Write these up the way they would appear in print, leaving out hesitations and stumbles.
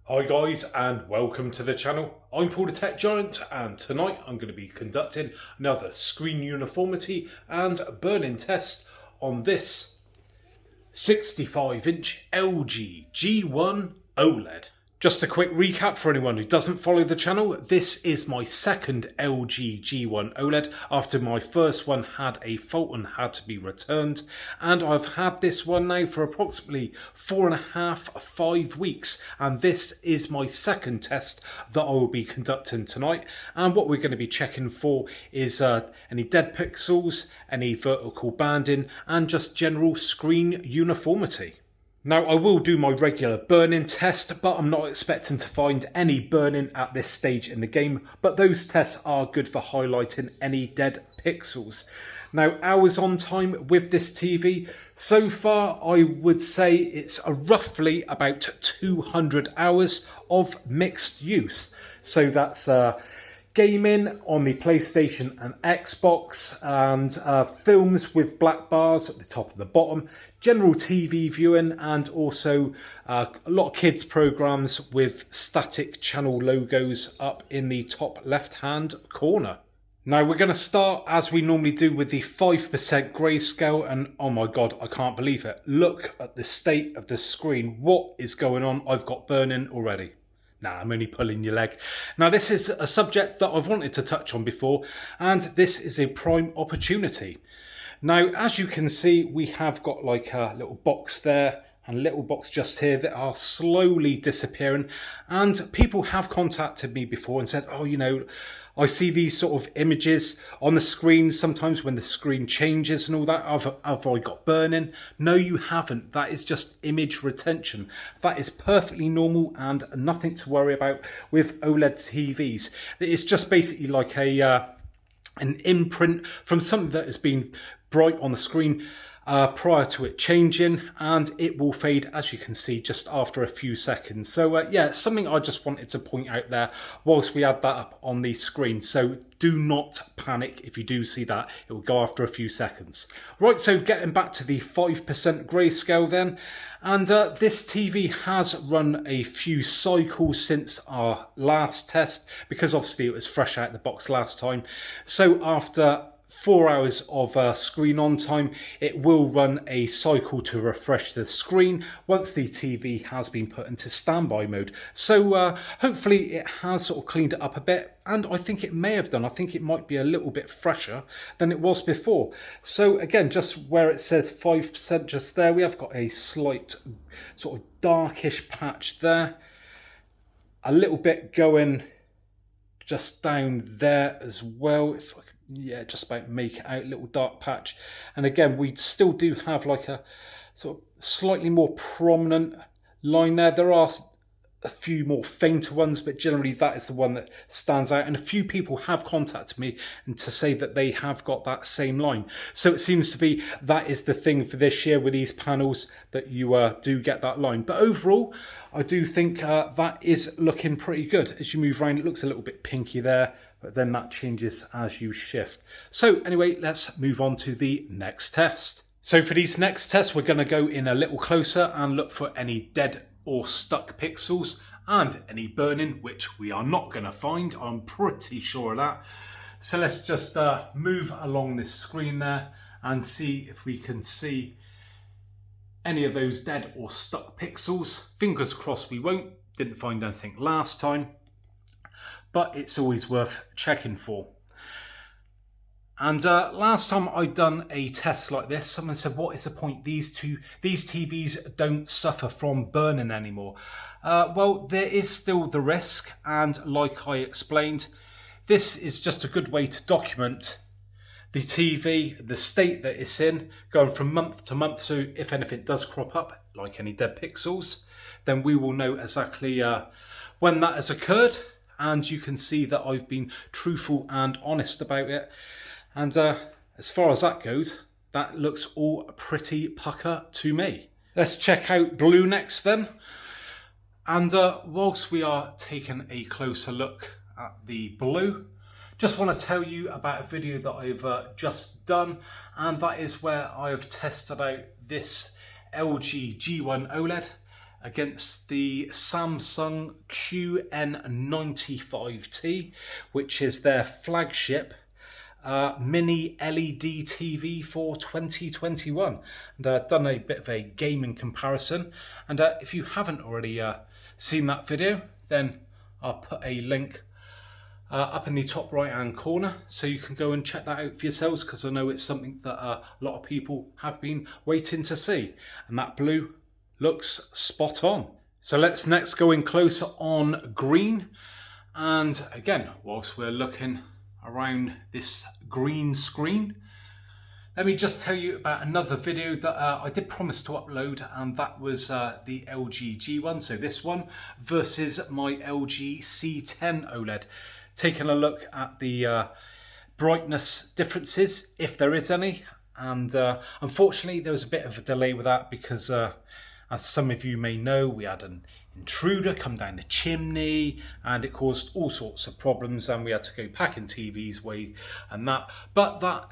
Hi guys and welcome to the channel. I'm Paul the Tech Giant and tonight I'm going to be conducting another screen uniformity and burn-in test on this 65-inch LG G1 OLED. Just a quick recap for anyone who doesn't follow the channel. This is my second LG G1 OLED after my first one had a fault and had to be returned. And I've had this one now for approximately 4.5–5 weeks. And this is my second test that I will be conducting tonight. And what we're going to be checking for is any dead pixels, any vertical banding, and just general screen uniformity. Now, I will do my regular burn-in test, but I'm not expecting to find any burn-in at this stage in the game, but those tests are good for highlighting any dead pixels. Now, hours on time with this TV, so far I would say it's roughly about 200 hours of mixed use. So that's gaming on the PlayStation and Xbox, and films with black bars at the top and the bottom, general TV viewing, and also a lot of kids programs with static channel logos up in the top left hand corner. Now we're going to start as we normally do with the 5% grayscale, and oh my god, I can't believe it. Look at the state of the screen. What is going on? I've got burn-in already. Nah, I'm only pulling your leg. Now, this is a subject that I've wanted to touch on before, and this is a prime opportunity. Now, as you can see, we have got like a little box there and a little box just here that are slowly disappearing. And people have contacted me before and said, oh, you know, I see these sort of images on the screen sometimes when the screen changes and all that. Have I got burn-in? No, you haven't. That is just image retention. That is perfectly normal and nothing to worry about with OLED TVs. It's just basically like an imprint from something that has been bright on the screen prior to it changing, and it will fade, as you can see, just after a few seconds. So yeah, something I just wanted to point out there whilst we had that up on the screen. So do not panic if you do see that. It will go after a few seconds. Right, so getting back to the 5% grayscale then, and this TV has run a few cycles since our last test, because obviously it was fresh out of the box last time. So after 4 hours of screen on time, it will run a cycle to refresh the screen once the TV has been put into standby mode. So hopefully it has sort of cleaned it up a bit, and I think it may have done. I think it might be a little bit fresher than it was before. So again, just where it says 5% just there, we have got a slight sort of darkish patch there. A little bit going just down there as well, if I could, yeah, just about make it out, little dark patch. And again, we still do have like a sort of slightly more prominent line there. There are a few more fainter ones, but generally that is the one that stands out. And a few people have contacted me and to say that they have got that same line. So it seems to be that is the thing for this year with these panels, that you do get that line. But overall, I do think that is looking pretty good. As you move around, it looks a little bit pinky there, but then that changes as you shift. So anyway, let's move on to the next test. So for these next tests, we're going to go in a little closer and look for any dead or stuck pixels and any burn-in, which we are not going to find. I'm pretty sure of that. So let's just move along this screen there and see if we can see any of those dead or stuck pixels. Fingers crossed we won't. Didn't find anything last time, but it's always worth checking for. And last time I'd done a test like this, someone said, what is the point? These TVs don't suffer from burn-in anymore. Well, there is still the risk, and like I explained, this is just a good way to document the TV, the state that it's in, going from month to month. So if anything does crop up, like any dead pixels, then we will know exactly when that has occurred. And you can see that I've been truthful and honest about it. And as far as that goes, that looks all pretty pucker to me. Let's check out blue next then. And whilst we are taking a closer look at the blue, just want to tell you about a video that I've just done, and that is where I've tested out this LG G1 OLED. against the Samsung QN95T, which is their flagship mini LED TV for 2021. And I've done a bit of a gaming comparison. And if you haven't already seen that video, then I'll put a link up in the top right hand corner so you can go and check that out for yourselves, because I know it's something that a lot of people have been waiting to see. And that blue looks spot on. So let's next go in closer on green. And again, whilst we're looking around this green screen, let me just tell you about another video that I did promise to upload, and that was the LG G1, so this one, versus my LG C10 OLED. Taking a look at the brightness differences, if there is any, and unfortunately there was a bit of a delay with that because as some of you may know, we had an intruder come down the chimney and it caused all sorts of problems, and we had to go packing TVs away and that. But that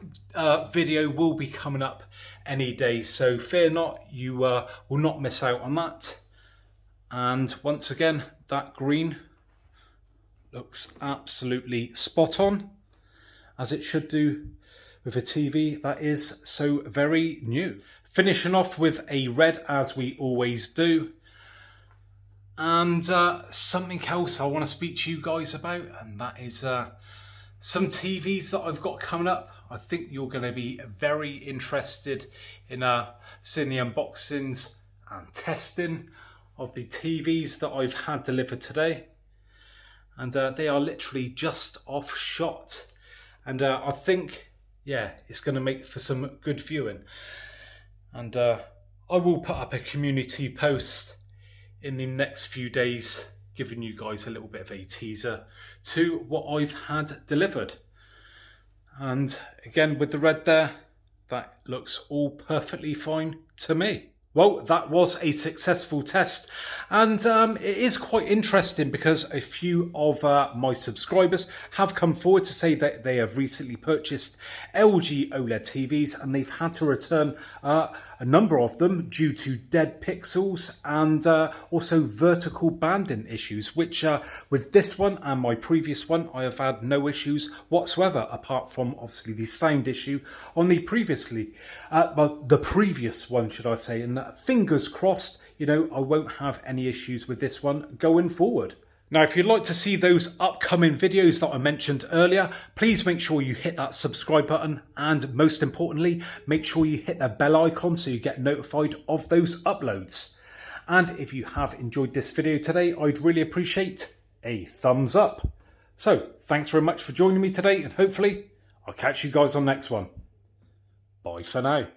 video will be coming up any day, so fear not, you will not miss out on that. And once again, that green looks absolutely spot on, as it should do with a TV that is so very new. Finishing off with a red, as we always do. And something else I want to speak to you guys about, and that is some TVs that I've got coming up. I think you're going to be very interested in seeing the unboxings and testing of the TVs that I've had delivered today. And they are literally just off shot. And I think, yeah, it's going to make for some good viewing. And I will put up a community post in the next few days, giving you guys a little bit of a teaser to what I've had delivered. And again, with the red there, that looks all perfectly fine to me. Well, that was a successful test, and it is quite interesting because a few of my subscribers have come forward to say that they have recently purchased LG OLED TVs and they've had to return a number of them due to dead pixels and also vertical banding issues, which with this one and my previous one, I have had no issues whatsoever, apart from obviously the sound issue on the previous one, should I say. And fingers crossed, you know, I won't have any issues with this one going forward. Now, if you'd like to see those upcoming videos that I mentioned earlier, please make sure you hit that subscribe button, and most importantly, make sure you hit the bell icon so you get notified of those uploads. And if you have enjoyed this video today, I'd really appreciate a thumbs up. So thanks very much for joining me today, and hopefully I'll catch you guys on the next one. Bye for now.